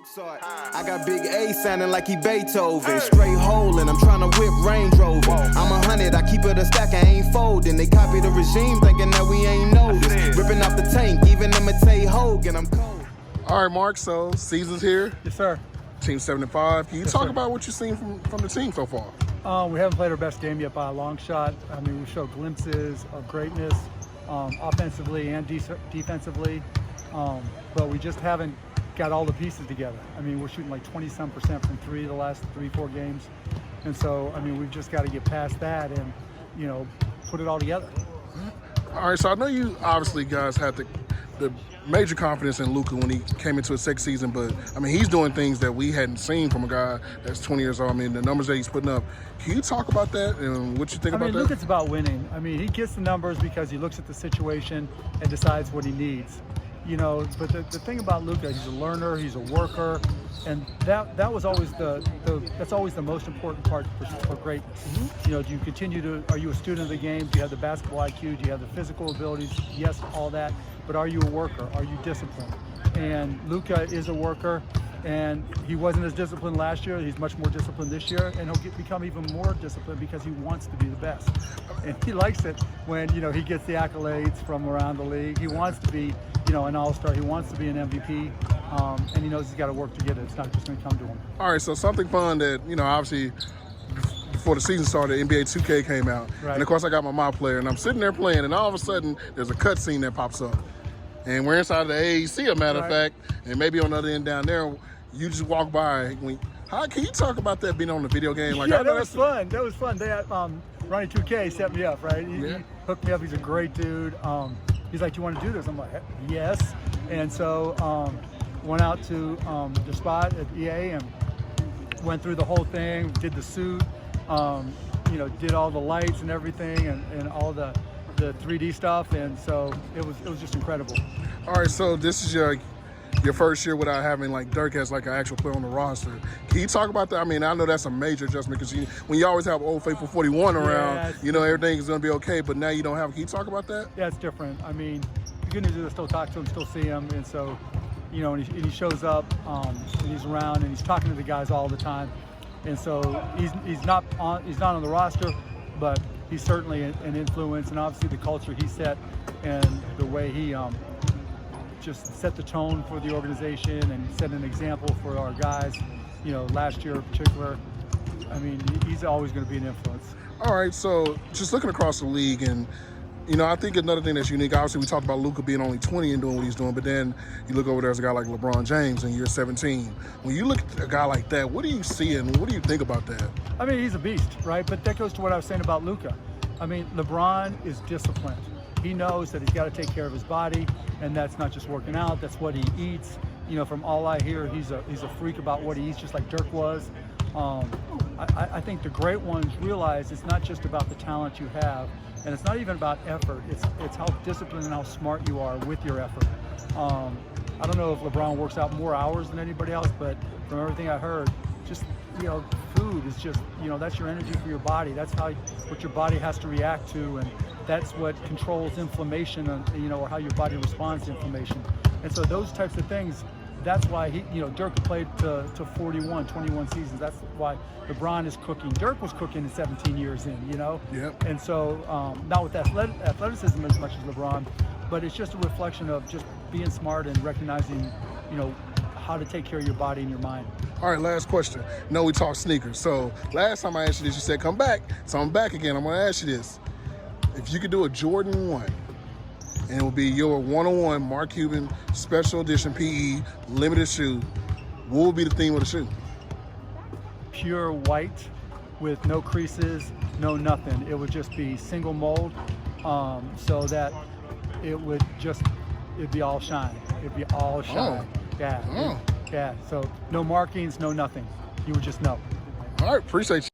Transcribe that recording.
Mozart. I got Big A sounding like he Beethoven. Straight hole and I'm trying to whip Range Rover. I'm 100, I keep it a stack, I ain't folding. They copy the regime thinking that we ain't noticed. Ripping off the tank, even imitate Hogan, I'm cold. All right, Mark, so season's here. Yes, sir. Team 75. Can you talk about what you've seen from the team so far? We haven't played our best game yet by a long shot. I mean, we showed glimpses of greatness offensively and defensively, but we just haven't got all the pieces together. I mean, we're shooting like 20-some% from three the last 3-4 games. And so, I mean, we've just got to get past that and, you know, put it all together. All right, so I know you obviously guys had the major confidence in Luka when he came into his second season, but I mean, he's doing things that we hadn't seen from a guy that's 20 years old. I mean, the numbers that he's putting up. Can you talk about that and what you think about that? Luka's about winning. I mean, he gets the numbers because he looks at the situation and decides what he needs. You know, but the thing about Luka, he's a learner, he's a worker, and that was always that's always the most important part for greatness. You know, do you continue to, are you a student of the game? Do you have the basketball IQ? Do you have the physical abilities? Yes, all that. But are you a worker? Are you disciplined? And Luka is a worker, and he wasn't as disciplined last year. He's much more disciplined this year, and he'll become even more disciplined because he wants to be the best. And he likes it when, you know, he gets the accolades from around the league. He wants to be, you know, an all-star. He wants to be an MVP, and he knows he's got to work to get it. It's not just going to come to him. All right, so something fun that, you know, obviously before the season started, NBA 2K came out. Right. And of course I got my player, and I'm sitting there playing, and all of a sudden there's a cut scene that pops up. And we're inside of the AEC, a matter of fact, and maybe on the other end down there, you just walk by. How can you talk about that being on the video game? Like, yeah, that was fun. That was fun. They had, Ronnie 2K set me up, right? He hooked me up. He's a great dude. He's like, "Do you want to do this?" I'm like, "Yes." And so went out to the spot at EA and went through the whole thing. Did the suit, you know, did all the lights and everything, and all the 3D stuff, and so it was just incredible. All right, so this is your first year without having like Dirk as like an actual player on the roster. Can you talk about that? I mean, I know that's a major adjustment because when you always have old faithful 41 around, you know everything is going to be okay, but now you don't have. Can you talk about that? Yeah, it's different. I mean, the good news is I still talk to him, still see him, and so, you know, and he shows up, and he's around, and he's talking to the guys all the time, and so he's not on the roster, but he's certainly an influence, and obviously the culture he set and the way he just set the tone for the organization and set an example for our guys, you know, last year in particular. I mean, he's always going to be an influence. All right, so just looking across the league, and you know, I think another thing that's unique, obviously we talked about Luka being only 20 and doing what he's doing, but then you look over there as a guy like LeBron James in year 17. When you look at a guy like that, what do you see and what do you think about that? I mean, he's a beast, right? But that goes to what I was saying about Luka. I mean, LeBron is disciplined. He knows that he's got to take care of his body, and that's not just working out, that's what he eats. You know, from all I hear, he's a freak about what he eats, just like Dirk was. I think the great ones realize it's not just about the talent you have, and it's not even about effort. It's how disciplined and how smart you are with your effort. I don't know if LeBron works out more hours than anybody else, but from everything I heard, just, you know, food is just, you know, that's your energy for your body. That's what your body has to react to, and that's what controls inflammation, you know, or how your body responds to inflammation. And so those types of things, that's why Dirk played to 21 seasons. That's why LeBron is cooking. Dirk was cooking in 17 years in, you know? Yep. And so, not with athleticism as much as LeBron, but it's just a reflection of just being smart and recognizing, you know, how to take care of your body and your mind. All right, last question. No, we talked sneakers. So last time I asked you this, you said come back. So I'm back again. I'm going to ask you this. If you could do a Jordan 1, and it will be your one-on-one Mark Cuban special edition PE limited shoe, what would be the theme of the shoe? Pure white with no creases, no nothing. It would just be single mold, so that it'd be all shine. It'd be all shine. Oh. Yeah. So no markings, no nothing. You would just know. All right, appreciate you.